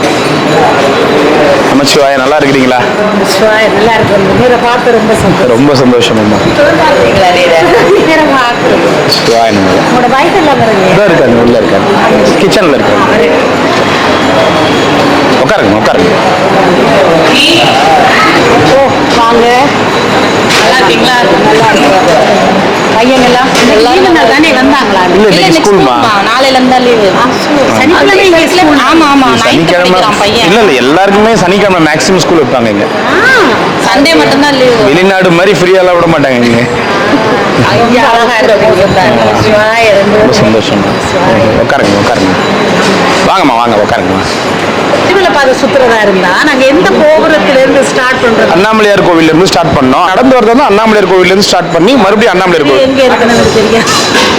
வாங்கம்மா. நமச்சிவாய, நல்லா இருக்கிறீங்களா? நல்லா இருக்கு. நீரை பார்த்து ரொம்ப சந்தோஷம். ரொம்ப சந்தோஷம் அம்மா. சிவாய உங்களோட வயசு எல்லாம் இருக்காது, உள்ள இருக்காது, கிச்சன்ல இருக்காது. உட்காருங்க உட்காருங்க. ஓ வாங்க. நல்லா இருக்கீங்களா? நல்லா இருக்கு. பையங்கெல்லாம் எல்லாரும் தானே வந்தாங்களா? இல்ல ஸ்கூல்மா, நாளையில இருந்தா லீவு. சனிக்கிழமை. ஆமா ஆமா, சனிக்கிழமை இல்ல இல்ல, எல்லாருக்குமே சனிக்கிழமை மேக்ஸிமம் ஸ்கூல் வைப்பாங்க. இங்க சண்டே மட்டும்தான் லீவு. வெளிநாடு மாதிரி ஃப்ரீயாலாம் விட மாட்டாங்க இங்க. ரொம்ப சந்தோஷம். உட்காருங்க உட்காருங்க. வாங்கம்மா வாங்க உட்காருங்கம்மா. சுத்துறதா இருந்தா நாங்க எந்த கோபுரத்துல இருந்து ஸ்டார்ட் பண்றோம்? அண்ணாமலையார் கோவில்ல இருந்து ஸ்டார்ட் பண்ணோம். நடந்து வரதா அண்ணாமலையார் கோவில்ல இருந்து ஸ்டார்ட் பண்ணி மறுபடியும் அண்ணாமலையார் கோவில். எங்க இருக்குன்னு தெரியும்.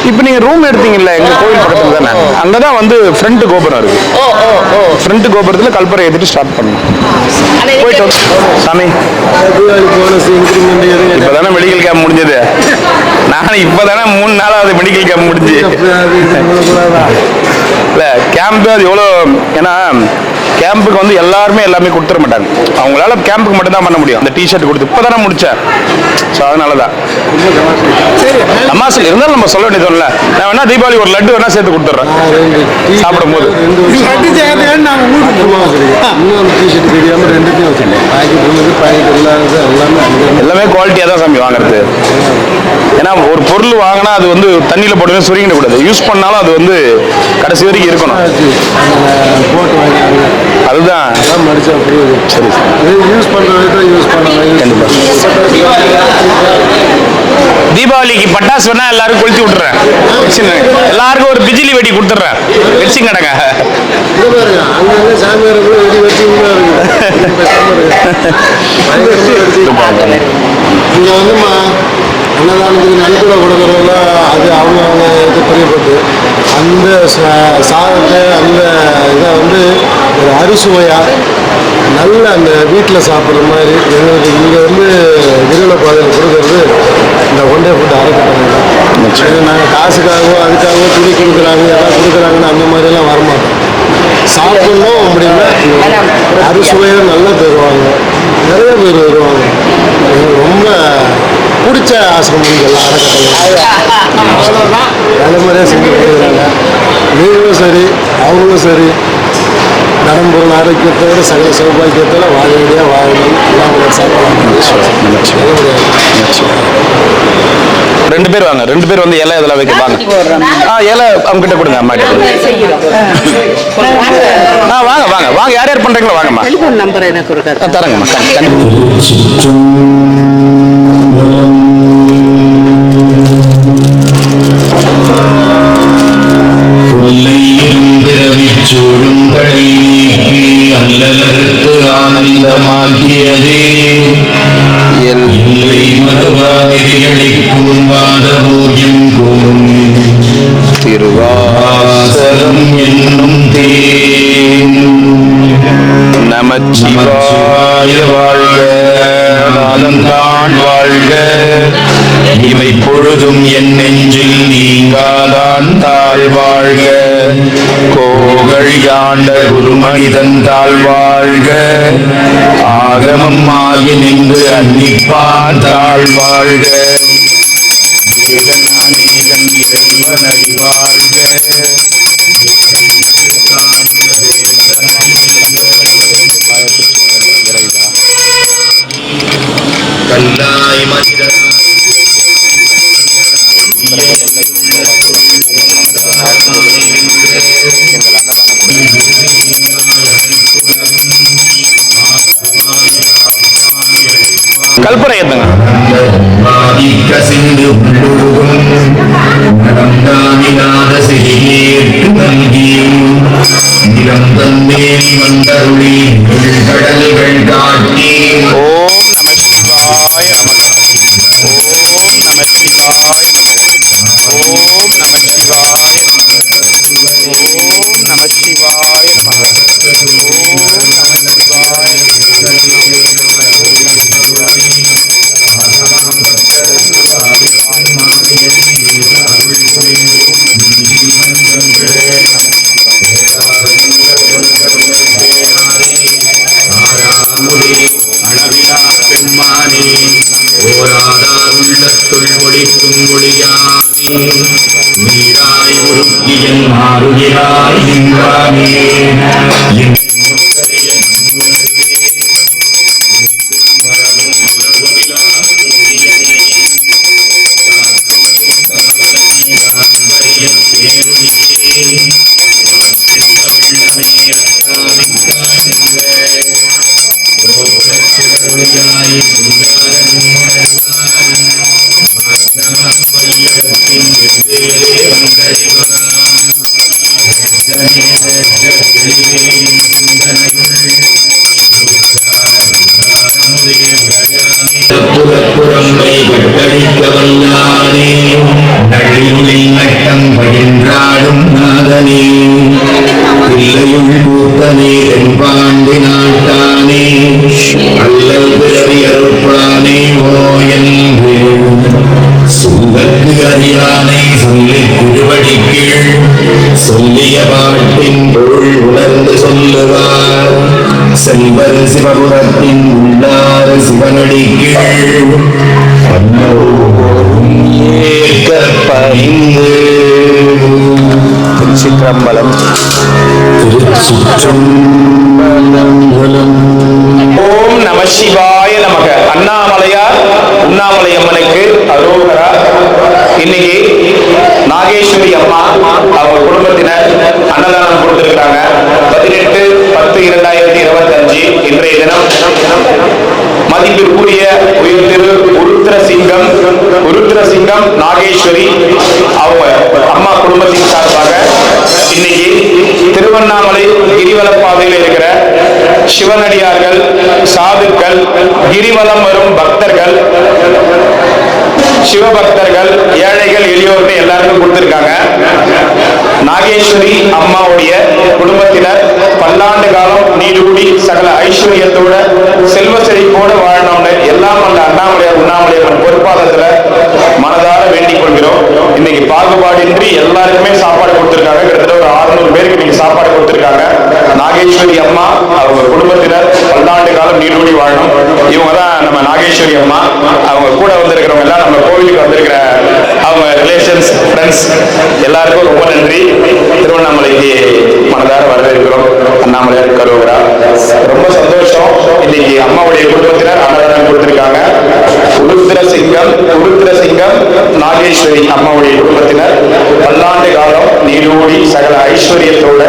இப்போ நீங்க ரூம் எடுத்தீங்கல்ல எங்க கோவில் பக்கத்துல தானே, அங்கதான் வந்து ஃப்ரண்ட் கோபுரம் இருக்கு. ஃப்ரண்ட் கோபுரத்துல கல்பரை ஏத்திட்டு ஸ்டார்ட் பண்ணோம். போயிட்டோம் சாமி. இப்பதானே மெடிக்கல் கேம்ப் முடிஞ்சது. நான் இப்பதானே 3 நாளாவது மெடிக்கல் கேம்ப் முடிஞ்சு. இல்ல கேம்ப் அது எவ்வளோ, ஏன்னா கேம்புக்கு வந்து எல்லாருமே எல்லாமே கொடுத்துட மாட்டாங்க. அவங்களால கேம்புக்கு மட்டும் தான் பண்ண முடியும். அந்த டிஷர்ட் கொடுத்து இப்போதானே முடிச்சேன். ஸோ அதனாலதான் அம்மாசல் இருந்தாலும் நம்ம சொல்ல வேண்டியது இல்லை. நான் வேணா தீபாவளி ஒரு லட்டு வேணா சேர்த்து கொடுத்துட்றேன் சாப்பிடும் போது. எல்லாமே குவாலிட்டியாக தான் சாமி வாங்குறது. ஏன்னா ஒரு பொருள் வாங்கினா அது வந்து தண்ணியில் போட்டு சுருங்கிடக்கூடாது. யூஸ் பண்ணாலும் அது வந்து கடைசி வரைக்கும் இருக்கணும். அதுதான் சரி யூஸ் தீபாவளிக்கு பட்டாசு வேணா எல்லாரும் கொளுத்தி விட்டுறேன். எல்லாருக்கும் ஒரு பிஜிலி வெடி கொடுத்துட்றேன். வெடிச்சிங் கடங்க. இங்க வந்துமா அன்னதானத்துக்கு நன்கொடை கொடுக்குறதுல அது அவங்க இது பிரியப்பட்டு அந்த சாதத்தை அந்த இதை வந்து ஒரு அறுசுவையாக நல்ல அந்த வீட்டில் சாப்பிட்ற மாதிரி எங்களுக்கு இங்கே வந்து விருல பாதையில் கொடுக்கறது இந்த ஒன் டே ஃபுட் அறக்கட்டளை தான். நாங்கள் காசுக்காகவோ அதுக்காகவோ துணி கொடுக்குறாங்க எதாவது கொடுக்குறாங்கன்னு அந்த மாதிரிலாம் வரமாட்டோம். சாப்பிட்ணும் அப்படின்னா அறுசுவையாக நல்லா தருவாங்க. நிறைய பேர் வருவாங்க. எனக்கு ரொம்ப பிடிச்ச ஆசிரமம் எல்லாம் அறக்கட்டளை தலைமுறையாக செஞ்சு கொடுக்குறாங்க. நீங்களும் சரி அவங்களும் சரி நலம்பொருள் ஆரோக்கியத்தோடு சகல சௌபாக்கியத்தோடு வாழ வாழணும். எல்லாம் ரெண்டு பேர் வாங்க. ரெண்டு பேர் வந்து இலை இதெல்லாம் வைக்கிறாங்க. இலை அவங்க கிட்ட கொடுங்க. அம்மா கிட்ட வாங்க வாங்க வாங்க. யார் யார் பண்றீங்களோ வாங்கம்மா. டெலிஃபோன் நம்பர் எனக்கு கொடுங்க. தரங்கம்மா. ஆனந்தமாகியதே எல்லை மறுவாதிரிகளுக்கும் வாதபோஜம் போலும் திருவாசகம் என்னும் தேன். நமச்சிவாய வாழ்க, நாதந்தான் வாழ்க, இவை பொழுதும் என் நெஞ்சில் நீங்காதான் தாழ்வாழ்க, கோகள் யாண்ட குருமனிதன் தாழ்வாழ்க, ஆகமம் ஆகி நின்று அன்னிப்பான் தாழ்வாழ்க, ஏகநானேகன் இறைவன் அறிவாழ்க, கல்லாய் மனிதன் கல்பனை ஏத்துங்க. சிந்து நடந்தாமினாத சிறியேற்று நல்கியும் நிலம் தந்தேன் வந்தருளி கடல்கள் காட்டி. ஓம் நம சிவாய நம. ஓம் நம சிவாய நம. ஓம் நம சிவாய நம. ஓம் நம சிவாய நம. ஓம் நம சிவாய ஒளிக்கும் ஒளியாமே நீராய் உருக்கியன் மாறுகிறாய் நின்றானே என் முகரைய நன்முணர்வே மரமும் உலகுமிலா சூரியனே காம்பரிய தேருளியே தமிழனை அத்தாவின் காண்க கோபுரத்திருளியாய் சுந்தரன் உணர்வான் மாற்றமாம் வையகத்தின் வெவ்வேறே வந்தறிவான் தெளிவேயின் சிந்தனையுள் புறப்புறம்பை கட்டடிக்க வல்லானே நள்ளியுளில் நட்டம் பயின்றாடும் நாதனே பிள்ளையுள் பூத்தனே தென்பாண்டி நாட்டானே அல்லல் பிறவி அருட்பானே ஓ என்று சொல்லற்கு அறியானை சொல்லி திருவடி கீழ் சொல்லிய பாட்டின் பொருள் உணர்ந்து சொல்லுவார் செல்வர் சிவபுரத்தின் உள்ளார் சிவனடி கீழ் ஏற்க பணிந்து திருச்சிற்றம்பலம். ஓம் நம சிவாய நமக. அண்ணாமலையார் உண்ணாமலை அம்மனுக்கு அரோகரா. இன்னைக்கு நாகேஸ்வரி அம்மா அவங்க குடும்பத்தினர் அன்னதானம் கொடுத்திருக்கிறாங்க. 18/10/2025 இன்றைய தினம் மதிப்பிற்குரிய உயர் திரு உருத்திரசிங்கம் நாகேஸ்வரி அவங்க அம்மா குடும்பத்தின் சார்பாக இன்னைக்கு திருவண்ணாமலை கிரிவல பாதையில் இருக்கிற சிவனடியார்கள், சாதுக்கள், கிரிவலம் வரும் பக்தர்கள், சிவபக்தர்கள், ஏழைகள், எளியோர்னு எல்லாருக்கும் கொடுத்திருக்காங்க. நாகேஸ்வரி அம்மாவுடைய குடும்பத்தினர் பல்லாண்டு காலம் நீடூடி சகல ஐஸ்வர்யத்தோட செல்வ செழிப்போட வாழணும்னு எல்லாம் அந்த அண்ணாமலையார் உண்ணாமலையார் பொறுப்பாதத்துல மனதார வேண்டிக் கொள்கிறோம். இன்னைக்கு பாகுபாடின்றி எல்லாருக்குமே சாப்பாடு கொடுத்திருக்காங்க. கிட்டத்தட்ட ஒரு 600 பேருக்கு இன்னைக்கு சாப்பாடு கொடுத்திருக்காங்க. நாகேஸ்வரி அம்மா அவங்க குடும்பத்தினர் பல்லாண்டு காலம் நீடூடி வாழணும். இவங்க தான் நம்ம நாகேஸ்வரி அம்மா. அவங்க கூட வந்திருக்கிறவங்க எல்லாம் நம்ம கோவிலுக்கு வந்திருக்கிற அவங்க ரிலேஷன்ஸ், ஃப்ரெண்ட்ஸ் எல்லாருக்கும் ரொம்ப நன்றி. திருவண்ணாமலைக்கு மனதார வரவேற்கிறோம். அண்ணாமலையார் கரோகரா. ரொம்ப சந்தோஷம். இன்னைக்கு அம்மாவுடைய குடும்பத்தினர் அன்னதானம் கொடுத்திருக்காங்க. உருத்திரசிங்கம் நாகேஸ்வரி அம்மாவுடைய குடும்பத்தினர் பல்லாண்டு காலம் நீடூடி சகல ஐஸ்வர்யத்தோட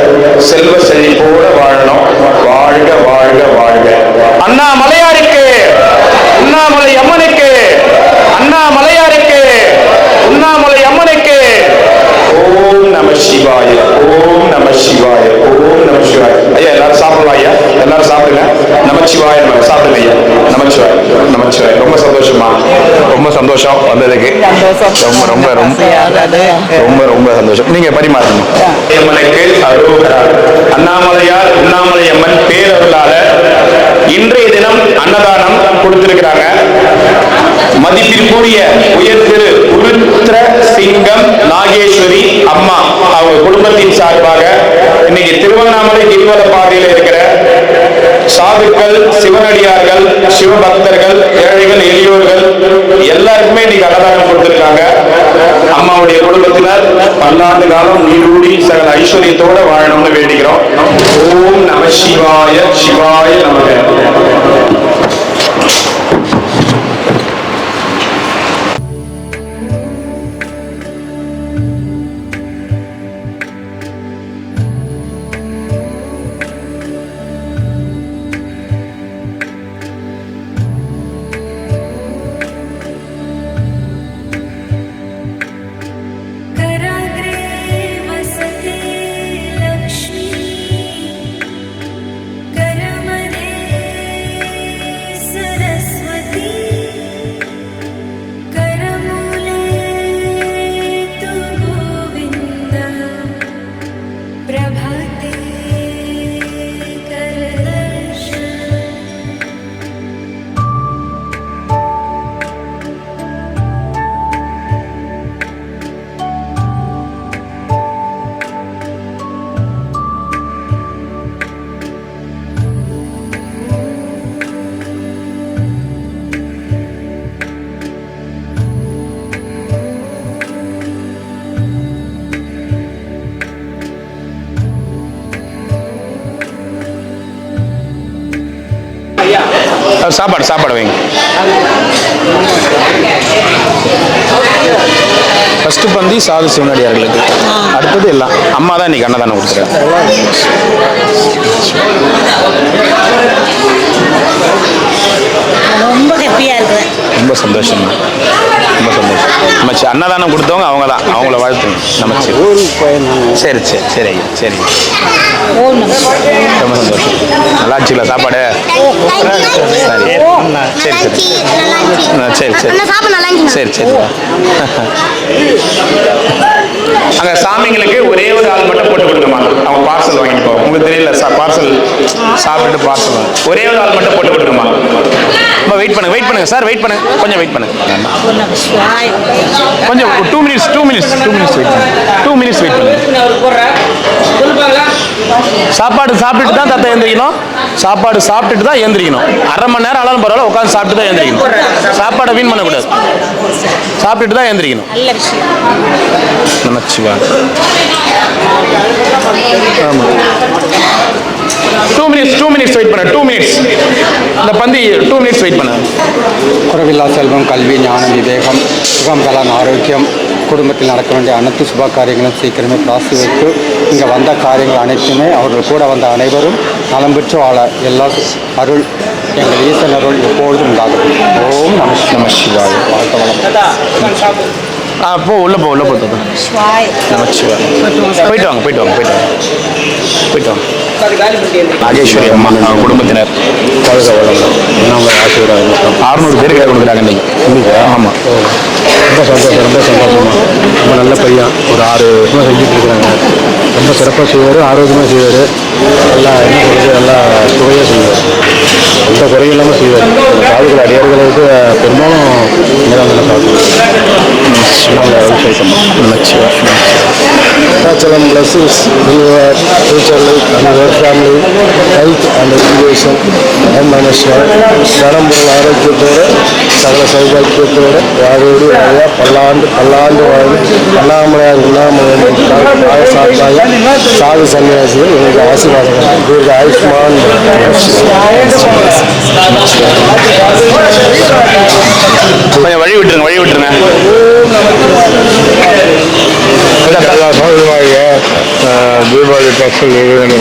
செல்வ செழிப்போட வாழணும். வாழ்க வாழ்க வாழ்க. அண்ணாமலையாருக்கு, உண்ணாமலை அம்மனுக்கு, அண்ணாமலையாருக்கு, உண்ணாமலை அம்மனுக்கு. ஓம் நம சிவாய, ஓம் நம சிவாய, ஓம் நம சிவாய. ஐயா எல்லாரும் சாப்பிடலாம். ஐயா எல்லாரும் சாப்பிடுங்க. நமச்சிவாய நம்ம சாப்பிடுங்க. ஐயா நமச்சிவாய, நமச்சிவாய. ரொம்ப சந்தோஷமா, ரொம்ப சந்தோஷம் வந்ததுக்கு. ரொம்ப ரொம்ப ரொம்ப ரொம்ப சந்தோஷம். நீங்க பரிமாறுங்க. அம்மனுக்கு அரோகரா. அண்ணாமலையார் உண்ணாமலை அம்மன் பேரருளால இன்றைய தினம் அன்னதானம் கொடுத்திருக்கிறாங்க. மதிப்பிற்குரிய உயர் திரு உருத்திரசிங்கம் நாகேஸ்வரி அம்மா அவங்க குடும்பத்தின் சார்பாக இன்னைக்கு திருவண்ணாமலை கிரிவல பாதையில் இருக்கிற சாதுக்கள், சிவனடியார்கள், சிவபக்தர்கள், ஏழைகள், எளியோர்கள் எல்லாருக்குமே இன்னைக்கு அன்னதானம் கொடுத்திருக்காங்க. அம்மாவுடைய குடும்பத்தினர் பல்லாண்டு காலம் நீடூடி சகல ஐஸ்வர்யத்தோட வாழணும்னு வேண்டிக்கிறோம். ஓம் நம சிவாய, சிவாய நமக. करमध्ये சாப்பாடு வைங்க. ஃபர்ஸ்ட் பந்தி சாது சிவனடியார்களுக்கு, அடுத்தது எல்லாம் அம்மா தான் இன்னைக்கு அன்னதானம் கொடுத்துருக்காங்க. ரொம்ப ஹாப்பியா இருக்கிறேன். ரொம்ப சந்தோஷம், ரொம்ப சந்தோஷம். நமச்சு அன்னதானம் கொடுத்தவங்க அவங்க தான், அவங்கள வாழ்த்துங்க. நமச்சு. சரி சரி சரி ஐயா, சரி. ஓம் நம சிவாய. ரொம்ப சந்தோஷம். நல்லா ஆச்சுங்களா சாப்பாடு? சரி சரி சரி சரி சரி. அங்கே சாமிங்களுக்கு ஒரே ஒரு ஆள் மட்டும் போட்டு கொடுங்கம்மா. அவங்க பார்சல் வாங்கிட்டு போவோம். உங்களுக்கு தெரியல பார்சல் சாப்பிட்டுட்டு பார்சல் ஒரே ஒரு ஆள் மட்டும் போட்டு கொடுங்கம்மா. வெயிட் பண்ணுங்க சார், வெயிட் பண்ணுங்க, கொஞ்சம் வெயிட் பண்ணுங்க. ஓம் நம சிவாய. கொஞ்சம் 2 மினிட்ஸ் வெயிட் பண்ணுங்க. சாப்பாடு சாப்பிட்டுட்டு தான் தத்தை எழுந்திரிக்கணும். சாப்பாடு சாப்பிட்டுட்டு தான் எழுந்திரிக்கணும். அரை மணி நேரம் ஆனாலும் பரவாயில்ல, உட்காந்து சாப்பிட்டு தான் எழுந்திரிக்கணும். சாப்பாடை வீண் பண்ணக்கூடாது, சாப்பிட்டுட்டு தான் எழுந்திரிக்கணும். நல்ல விஷயம். நமச்சிவா. ஆமாம், 2 மினிட்ஸ் வெயிட் பண்ண. 2 மினிட்ஸ் இந்த பந்தி 2 மினிட்ஸ் வெயிட் பண்ண. குறைவில்லா செல்வம், கல்வி, ஞானம், விவேகம், சுகம், பலன், ஆரோக்கியம், குடும்பத்தில் நடக்க வேண்டிய அனைத்து சுப காரியங்களும் சீக்கிரமே பிராசி வைத்து இங்கே வந்த காரியங்கள் அனைத்துமே அவர்கள் கூட வந்த அனைவரும் நலம் பெற்று வாழ எல்லா அருள் எங்கள் ஈசன் அருள் எப்பொழுதும் உண்டாகும். ஓம் நம சிவாய. வாழ்க்கை வளம். உள்ள போ சிவாய. நமச்சிவா. போயிட்டு வாங்க. நாகேஸ்வரி அம்மா அவங்க குடும்பத்தினர் வாழ்க வளம். நம்ம ஆசீர்வாதம் 600 பேருக்கு கொடுக்குறாங்க இன்னைக்கு. ஆமாம், ரொம்ப சந்தோஷமா ரொம்ப நல்ல பையன். ஒரு 6 வருஷமாக செஞ்சுட்டு இருக்கிறாங்க. ரொம்ப சிறப்பாக செய்வார், ஆரோக்கியமாக செய்வார். நல்லா என்ன சொல்கிறது, நல்லா சுவையாக செய்வார். எந்த குறையும் இல்லாமல் செய்வார். சாதுகள் அடியார்களுக்கு பெரும்பாலும் இங்கே தான் நல்லா Achalam blessings in your future life and your family, health and education. Om Namah Shivaya. தனம் பொருள் ஆரோக்கியத்தோடு சகல சௌபாக்கியத்தோடு வாழோடு வாழ பல்லாண்டு வாழ்ந்து அண்ணாமலையார் உண்ணாமலை சாது சன்னியாசிகள் எங்களுக்கு ஆசீர்வாதம். இவருக்கு ஆயுஷ்மான் கொஞ்சம் வழி விட்டுருங்க.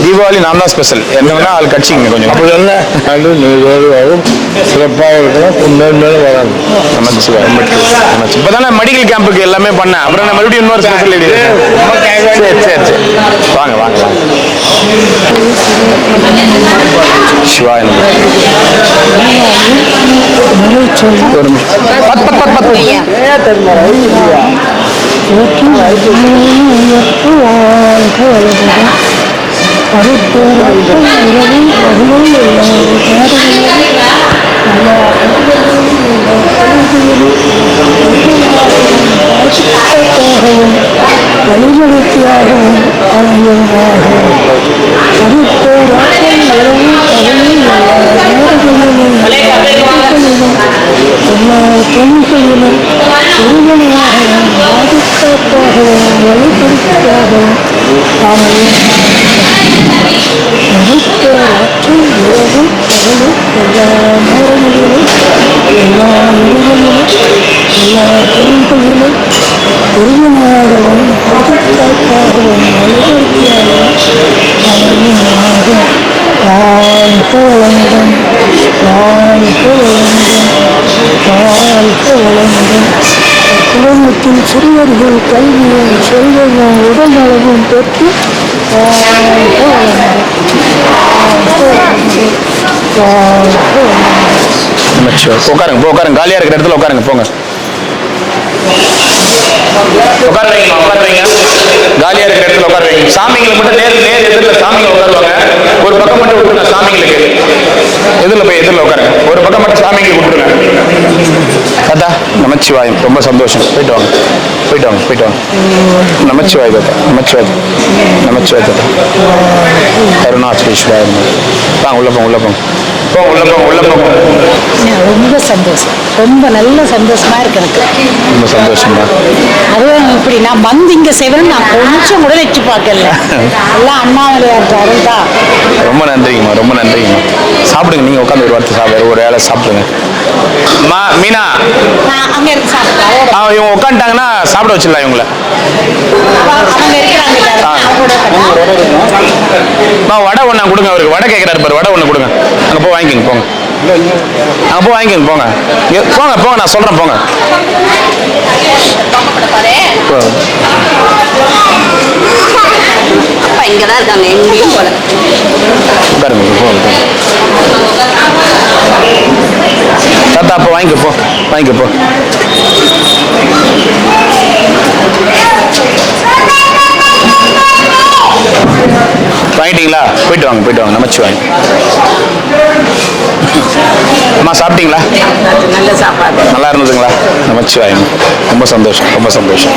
தீபாவளி நான் தான் ஸ்பெஷல். என்னன்னா அது கட்சிங்க கொஞ்சம் அப்படி என்ன நீரோடும் சிறப்பாக இருக்கலாம். மேலும் வராங்க. இப்பதானே மெடிக்கல் கேம்புக்கு எல்லாமே பண்ணேன். அப்புறம் நான் மறுபடியும் இன்னொரு ஸ்பெஷல் சரி வாங்க சிவாய. ஒரு குடும்பத்தில் சிறுவர்கள் கல்வியும் செல்வமும் உடல் நலமும் பெற்று உட்காருங்க. காலியா இருக்கிற இடத்துல உட்காருங்க. போங்க உட்காருங்க. காலியா இருக்கிற இடத்துல உட்காருங்க. சாமிங்களுக்கு மட்டும் நேர் எதிரில் சாமிகள் உட்காருவாங்க. ஒரு பக்கம் மட்டும் விட்டுருங்க. சாமிங்களுக்கு எதிரில் உட்காருங்க. ஒரு பக்கம் மட்டும் சாமிங்களுக்கு விட்டுருங்க. தாத்தா நமச்சிவாயம். ரொம்ப சந்தோஷம். போயிட்டு வாங்க. நமச்சிவாய் தாத்தா. நமச்சிவாய் தாத்தா. கருணாச்சலேஸ்வராயம். வாங்க உள்ள போங்க. ரொம்ப சந்தோஷம். ரொம்ப நல்ல சந்தோஷமா இருக்கு எனக்கு. ரொம்ப சந்தோஷமா. அதுவும் இப்படி நான் வந்து இங்க செய்வேன்னு நான் கொஞ்சம் கூட வச்சு பார்க்கல. எல்லாம் அண்ணாமலையார் அருள் தான். ரொம்ப நன்றிங்கம்மா. சாப்பிடுங்க, நீங்கள் உட்காந்து ஒரு வாரத்தை சாப்பிடு, ஒரு வேலை சாப்பிடுங்க. மீனா நான் அங்க இருந்து சாப்பிடலாம். இவங்க உட்காந்துட்டாங்கன்னா சாப்பிட வச்சிடலாம் இவங்கள. அவங்க இருக்கிறாங்க வடை ஒன்று கொடுங்க, அவருக்கு வடை கேட்குறாரு பாரு, வடை ஒன்று கொடுங்க. அங்கே போய் வாங்கிக்கோங்க, போங்க. அங்கே போய் வாங்கிக்கோங்க, போங்க. போங்க போங்க, நான் சொல்கிறேன், போங்க. அப்பா இங்கதான் இருக்காங்க, எங்கேயும் போல. உட்காருங்க, போங்க. தாத்தா அப்போ வாங்கிக்க போ, வாங்கிக்க போ. வாங்கிட்டீங்களா? போயிட்டு வாங்க, போயிட்டு வாங்க. நமச்சிவாய். அம்மா சாப்பிட்டீங்களா? நல்ல சாப்பாடு, நல்லா இருந்ததுங்களா? நமச்சிவாய். ரொம்ப சந்தோஷம், ரொம்ப சந்தோஷம்.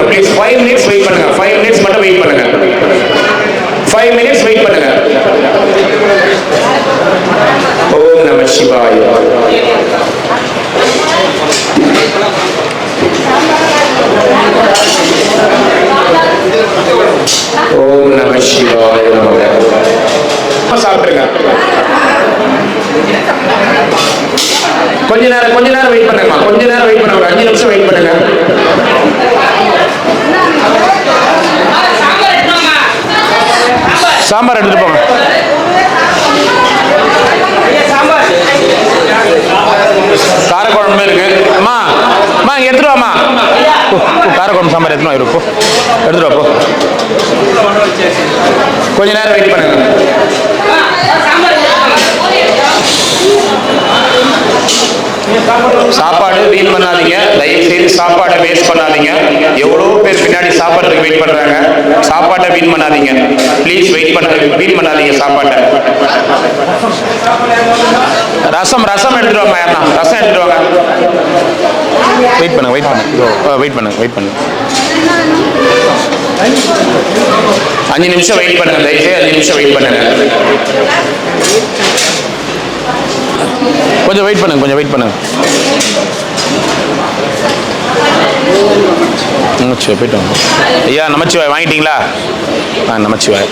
Please 5 minutes wait பண்ணுங்க. 5 minutes மட்டும் வெயிட் பண்ணுங்க. 5 minutes வெயிட் பண்ணுங்க. ஓம் நம சிவாய. ஓம் நம சிவாய. சாப்பிடுங்க. கொஞ்ச நேரம் வெயிட் பண்ணுங்கம்மா. கொஞ்ச நேரம் வெயிட் பண்ணுங்க. 5 நிமிஷம் வெயிட் பண்ணுங்க. சாம்பார் எடுத்துட்டு போங்க. காரக்குழம்பு இருக்கு. அம்மா அம்மா இங்க எடுத்துட்டு வாமா. காரக்குழம்பு சாம்பார் எடுத்துட்டு வா. இருப்போ எடுத்துட்டு வா. கொஞ்ச நேரம் வெயிட் பண்ணுங்க. சாப்பாடு வீண் பண்ணாதீங்க, தயவு செய்து சாப்பாடை வேஸ்ட் பண்ணாதீங்க. எவ்வளோ பேர் பின்னாடி சாப்பாட்டுக்கு வெயிட் பண்றாங்க. சாப்பாட்டை வீண் பண்ணாதீங்க ப்ளீஸ். வீண் பண்ணாதீங்க சாப்பாட்டை. ரசம் எடுத்துட்டு வாங்க. யாருன்னா ரசம் எடுத்துட்டு வாங்க. வெயிட் பண்ணுங்க. 5 நிமிஷம் வெயிட் பண்ணுங்க. தயவுசெய்து 5 நிமிஷம் வெயிட் பண்ணுங்க. கொஞ்சம் வெயிட் பண்ணுங்க. நமச்சிவாய். போயிட்டு வாங்க ஐயா. நமச்சிவாய் வாங்கிட்டீங்களா? நமச்சிவாய்.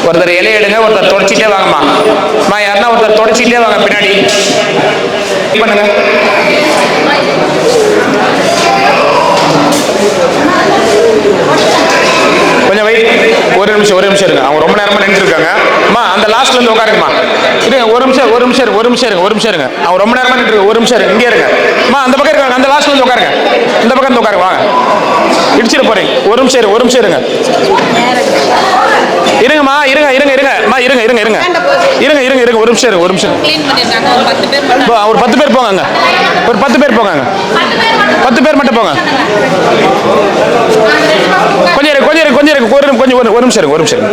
ஒருத்தர் இலைய எடுங்க, ஒருத்தர் தொடச்சிட்டே வாங்கம்மா. யாருன்னா ஒருத்தர் தொடச்சிட்டே வாங்க பின்னாடி. பண்ணுங்க. கொஞ்சம் வெயிட். ஒரு நிமிஷம் இருங்க. அவங்க ரொம்ப நேரமா நின்று இருக்காங்க. அந்த லாஸ்ட்ல இருந்து உட்காருங்கம்மா. இருங்க, ஒரு நிமிஷம் இருங்க. அவங்க ரொம்ப நேரமா நின்று இருக்காங்க. ஒரு நிமிஷம் இருங்க, இங்கே இருங்க. அந்த பக்கம் இருக்காங்க. அந்த லாஸ்ட்ல இருந்து உட்காருங்க. இந்த பக்கம் இருந்து உட்காருங்க. வாங்க, இடிச்சிட போறீங்க. ஒரு நிமிஷம் இருங்க. இருங்கம்மா, இருங்க. இருங்க இருங்க இருங்க ஒரு நிமிஷம் இருங்க ஒரு நிமிஷம். க்ளீன் பண்ணிருக்காங்க ஒரு 10 பேர் மட்டும். ஒரு 10 பேர் போங்க அங்க. ஒரு 10 பேர் போங்க அங்க. 10 பேர் மட்டும் போங்க. கொஞ்சம் இருக்கு கொஞ்சம் இருக்கு கொஞ்சம் இருக்கு ஒரு நிமிஷம் இருங்க ஒரு நிமிஷம் இருங்க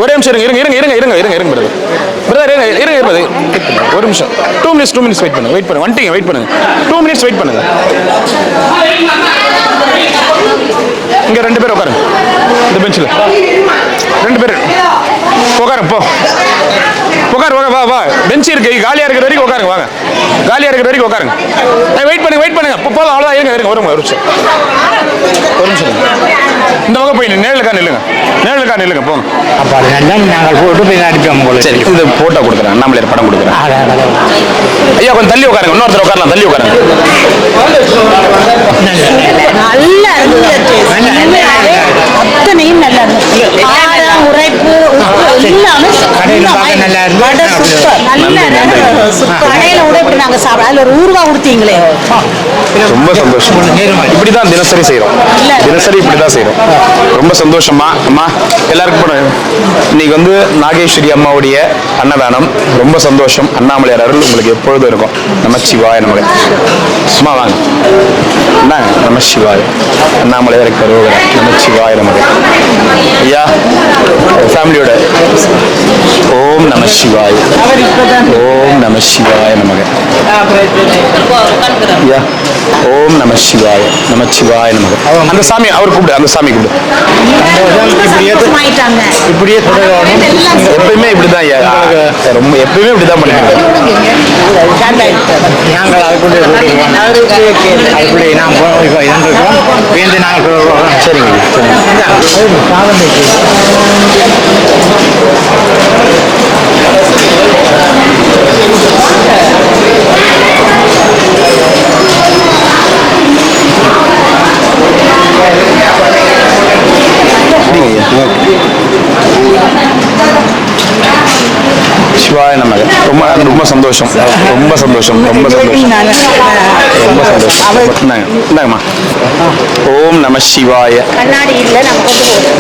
ஒரே நிமிஷம் இருங்க இருங்க இருங்க இருங்க இருங்க இருங்க பிரதர் பிரதர் இருங்க இருங்க இருங்க ஒரு நிமிஷம் 2 மினிட்ஸ் வெயிட் பண்ணுங்க வந்துட்டீங்க வெயிட் பண்ணுங்க 2 மினிட்ஸ் வெயிட் பண்ணுங்க. இங்க 2 பேர் உட்காருங்க இந்த பெஞ்சில் 2 பேர் உட்காருங்க போ உட்காரு வா வா பெஞ்ச் இருக்கு காலியா இருக்கிற வரைக்கும் உட்காருங்க வாங்க காலியா இருக்கிற வரைக்கும் உட்காருங்க வெயிட் பண்ணுங்க போதும் அவ்வளோதான் இருங்க இருங்க ஒரு நிமிஷம் இந்த பக்கம் போய் நேரலுக்கா நில்லுங்க போங்க. நாங்கள் போட்டு போய் அடிப்போம். சரி இந்த போட்டோ கொடுக்குறேன் அண்ணாமலையார் படம் கொடுக்குறேன். ஐயா கொஞ்சம் தள்ளி உட்காருங்க இன்னொருத்தர் உட்காரலாம் தள்ளி உட்காருங்க. நல்லா இருந்தது அத்தனையும் நல்லா இருந்தது ஆழம் உரைப்பு எல்லாமே நல்லா இருந்தது கடையில கூட இப்படி நாங்க சாப்பிட அதுல ஒரு ஊறுகாய் கொடுத்தீங்களே ரொம்ப சந்தோஷம். இப்படிதான் தினசரி செய்யறோம் இப்படிதான் செய்யறோம். ரொம்ப சந்தோஷமா அம்மா எல்லாருக்கும் போனோம். இன்னைக்கு வந்து நாகேஸ்வரி அம்மாவுடைய அன்னதானம் ரொம்ப சந்தோஷம். அண்ணாமலையார் அருள் உங்களுக்கு எப்பொழுதும் இருக்கும். நமச்சிவாய நமக. சும்மா வாங்க நமச்சிவாய அண்ணாமலையார் கரோகர நமச்சிவாய நமக. ஐயா ஃபேமிலியோட ஓம் நமசிவாய ஓம் நமசிவாய நமக. ஐயா ஓம் நமசிவாய நமச்சிவாய நமக. அந்த சாமி அவர் கூப்பிடு அந்த சாமி கூப்பிடு. இப்படியே எப்பயுமே இப்படிதான் ஐயா ரொம்ப எப்பயுமே இப்படிதான் பண்ணிட்டு நாங்கள் அதுக்குள்ளே நாம் இருந்திருக்கோம் வேந்து நாங்கள் சரிங்க சிவாய நமக. ரொம்ப ரொம்ப சந்தோஷம் ரொம்ப சந்தோஷம் ரொம்ப சந்தோஷம் ரொம்ப சந்தோஷம். இந்தாங்கம்மா ஓம் நம சிவாய.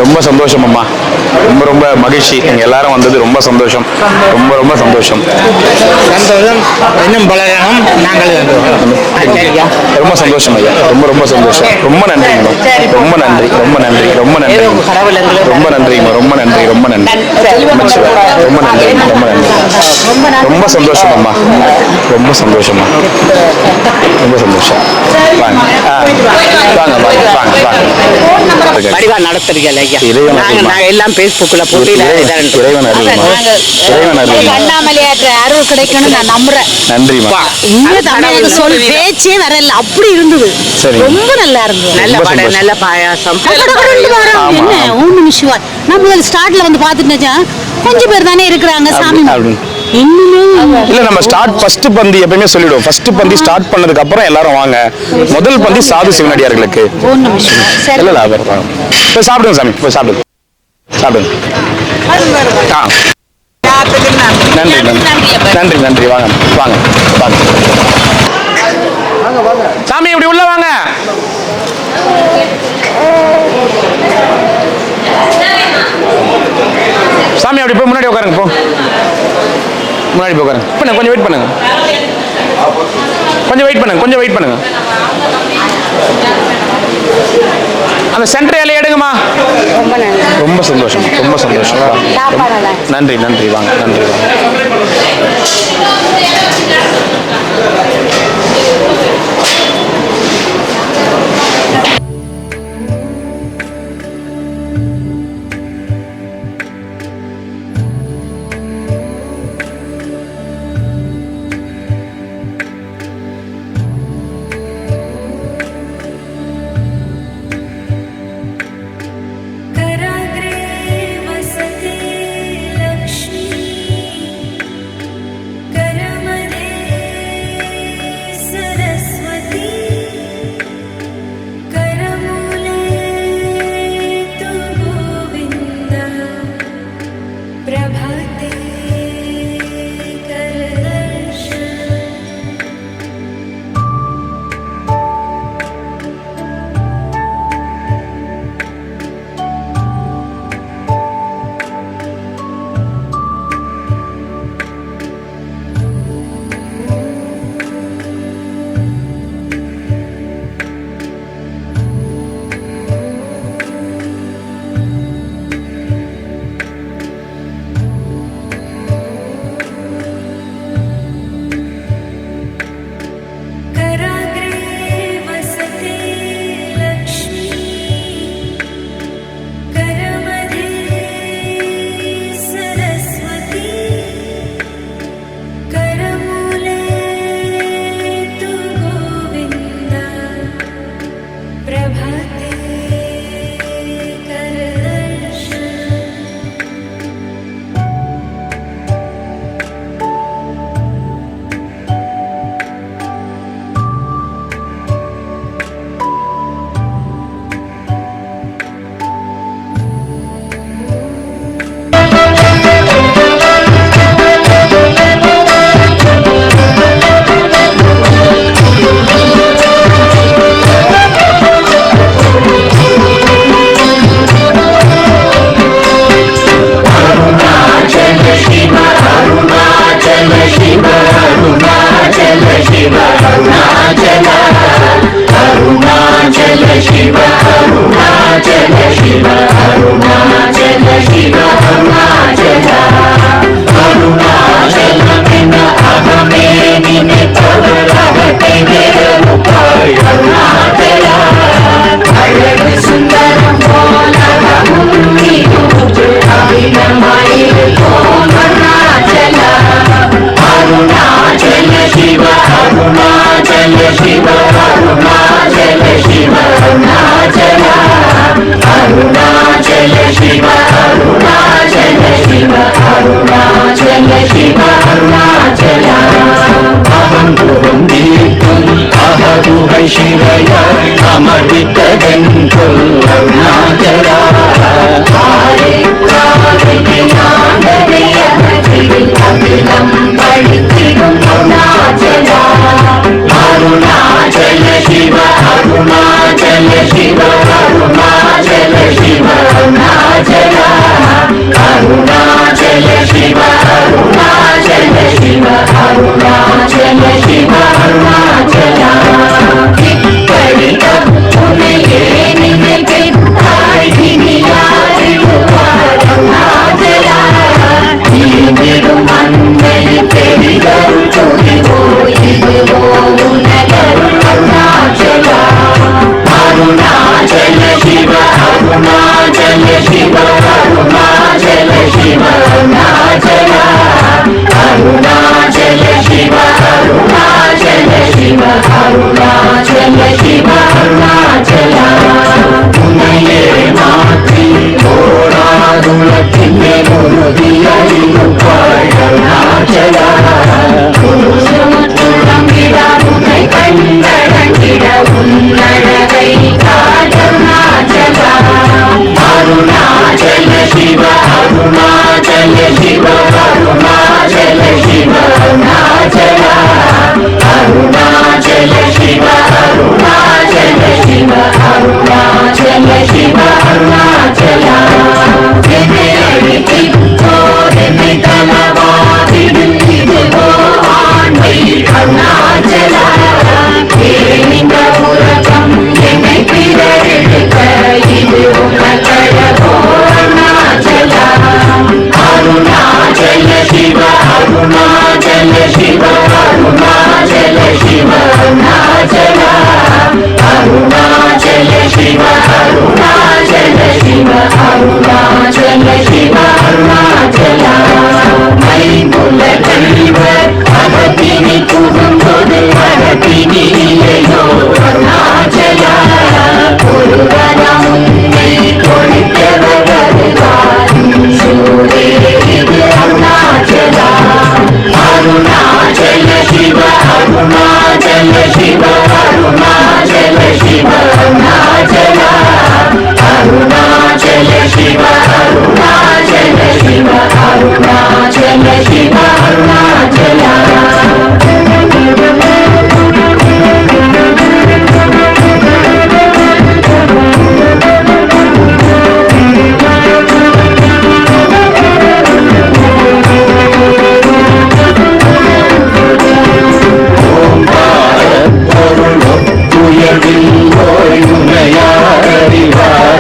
ரொம்ப சந்தோஷம் அம்மா ரொம்ப ரொம்ப மகிழ்ச்சி நீங்க எல்லாரும் வந்தது ரொம்ப சந்தோஷம் ரொம்ப ரொம்ப சந்தோஷம் இன்னும் பல நாங்கள் ரொம்ப சந்தோஷம் ஐயா ரொம்ப ரொம்ப சந்தோஷம் ரொம்ப நன்றி ரொம்ப நன்றி ரொம்ப நன்றி ரொம்ப நன்றி ரொம்ப நன்றிம்மா ரொம்ப நன்றி ரொம்ப நன்றி ரொம்ப நன்றி ரொம்ப நன்றி ரொம்ப சந்தோஷம் அம்மா ரொம்ப சந்தோஷமா ரொம்ப சந்தோஷம். வாங்க வாங்க வாங்க வாங்க வாங்க வடிவா நடத்துறீங்க ஐயா. நாங்க எல்லாம் பேஸ்புக்ல போட்டு இறைவன் அண்ணாமலையார் அருள் கிடைக்கணும்னு நான் நம்புறேன். நன்றிம்மா. தமிழக சொல் பேச்சே வரல அப்படி இருந்தது. சரி ரொம்ப நல்லா இருந்தது. நல்ல வடை நல்ல பாயாசம் என்ன ஓம் நம சிவாய். நான் முதல்ல ஸ்டார்ட்ல வந்து பாத்துட்டு கொஞ்சம் பேர் தானே இருக்கிறாங்க சாமி இல்ல நம்ம ஃபர்ஸ்ட் பந்தி எப்பயுமே சொல்லிடுவோம். ஃபர்ஸ்ட் பந்தி ஸ்டார்ட் பண்ணதுக்கு அப்புறம் எல்லாரும் வாங்க. முதல் பந்தி சாது சிவனடியார்களுக்கு. இல்ல போய் சாப்பிடுங்க சாமி போய் சாப்பிடுங்க நன்றி நன்றி நன்றி வாங்க வாங்க வாங்க சாமி இப்படி உள்ள வாங்க. சாமி அப்படி போய் முன்னாடி உட்காருங்க போ முன்னாடி போய் உட்காருங்க கொஞ்சம் வெயிட் பண்ணுங்க கொஞ்சம் வெயிட் பண்ணுங்க அந்த சென்டர் இலையை எடுங்கம்மா. ரொம்ப சந்தோஷம் நன்றி நன்றி வாங்க நன்றி வாங்க. कराग्रे वसते लक्ष्मी कर அருணாச்சல சிவ அருணாச்சல சிவ அருணாச்சல அருணாச்சல சிவ அருணாச்சல சிவ அருணாச்சல சிவ அருணாச்சல அகம் புகம் தீர்க்கும் அகதுகை சிவைய அமர்வித்ததன் சொல் அருணாச்சலா அருணாச்சல சிவ அருணாச்சல சிவ அருணாச்சல சிவ அருணாச்சல அருணாச்சல சிவ அருணாச்சல சிவ அருணாச்சல சிவ அருணாச்சல இப்படி உன்னையே நினைத்தாய் இனியாரிடுவார் அருணாச்சலா நீங்கிடும் அன்னை பெரிதரு துணிவோ இதுவோ உனகரு அருணாச்சலா அருணாச்சல சிவ அருணாச்சல சிவ அருணாச்சல சிவ அருணாச்சலா அருணாச்சல சிவ அருணாச்சல சிவ அருணாச்சல சிவ அருணாச்சலா உன்னையே மாற்றி ஓராதுலத்தின் முருகியிருப்பாய் அருணாச்சலா உன்னை கண்டடங்கிட உன்னழகை காட்டருணாச்சலா அருணாச்சல சிவ அருணாச்சல சிவ அருணாச்சல சிவ அருணாச்சலா அருணாச்சல சிவ அருணாச்சல சிவ அருணாச்சல சிவ அருணாச்சலா என்னை அழித்தோர் என்னை தலவாதிடும் இதுவோ ஆண்மை அருணாச்சலா இந்த உலகம் என்னை பிறரெடுக்க இது உனக்கழகோ அருணாச்சலா அருணாச்சல சிவ அருணாச்சல சிவ அருணாச்சல சிவ அருணாச்சலா அருணாச்சல சிவ அருணாச்சல சிவ அருணாச்சல சிவ அருணாச்சலா மைமுல கழிவர் அகத்தினி புகும்போது அகத்தினி இல்லையோ அருணாச்சலா ஒருவரம் உன்னை கொடுத்தவர் வருவார் சூரே இது அருணாச்சலா அருணாச்சல சிவ அருணாச்சல சிவ அருணாச்சல சிவ அருணாச்சலா அருணாச்சல சிவ அருணாச்சல சிவ அருணாச்சல சிவ அருணாச்சலா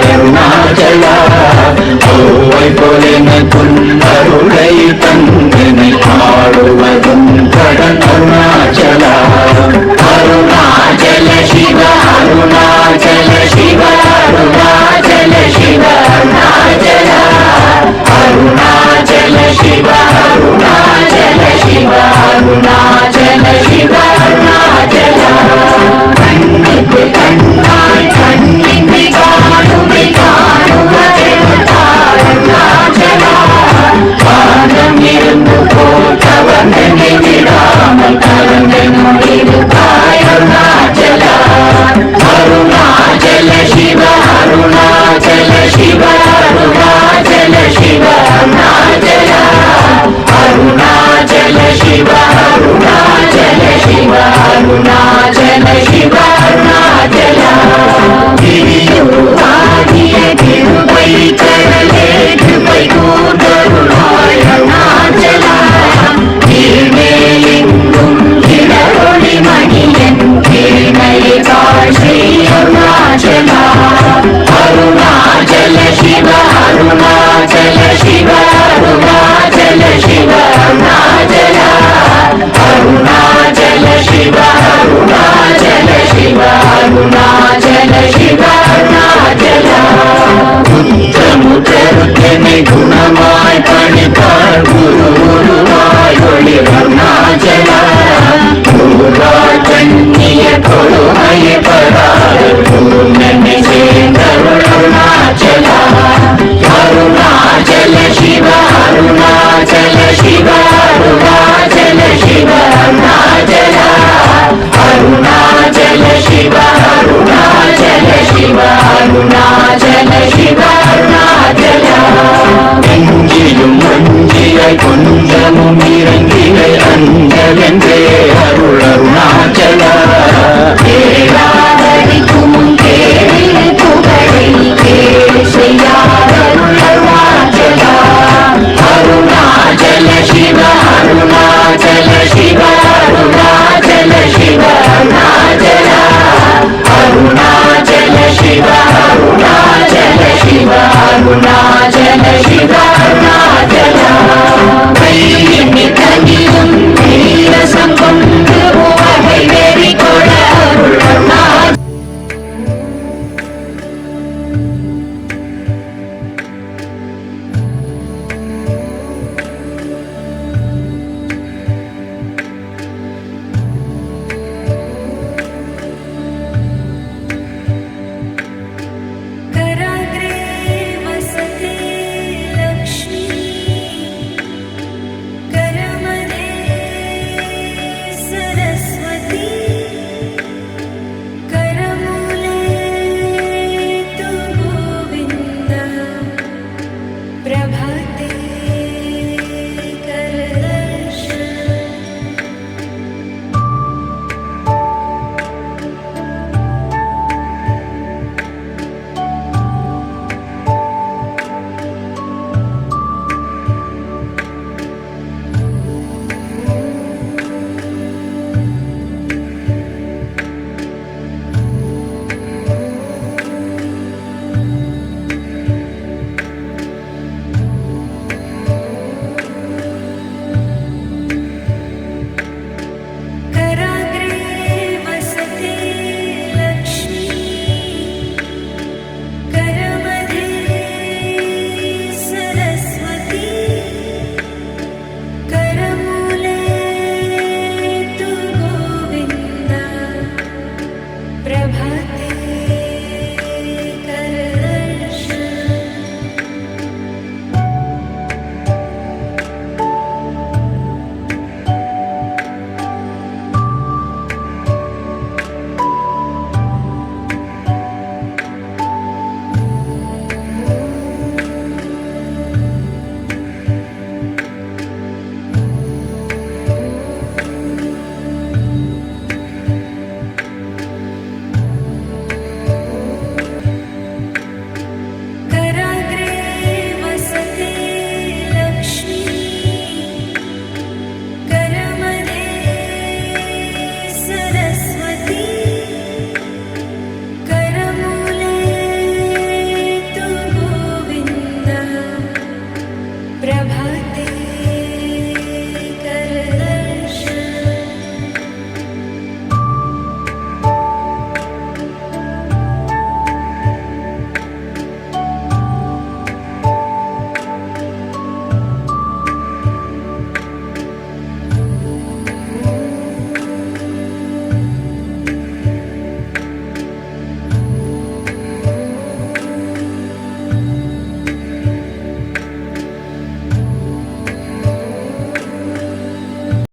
அருணாச்சலா போலென கொண்டருளை தந்து கொஞ்சமும் இறங்கிட அஞ்சலென்றே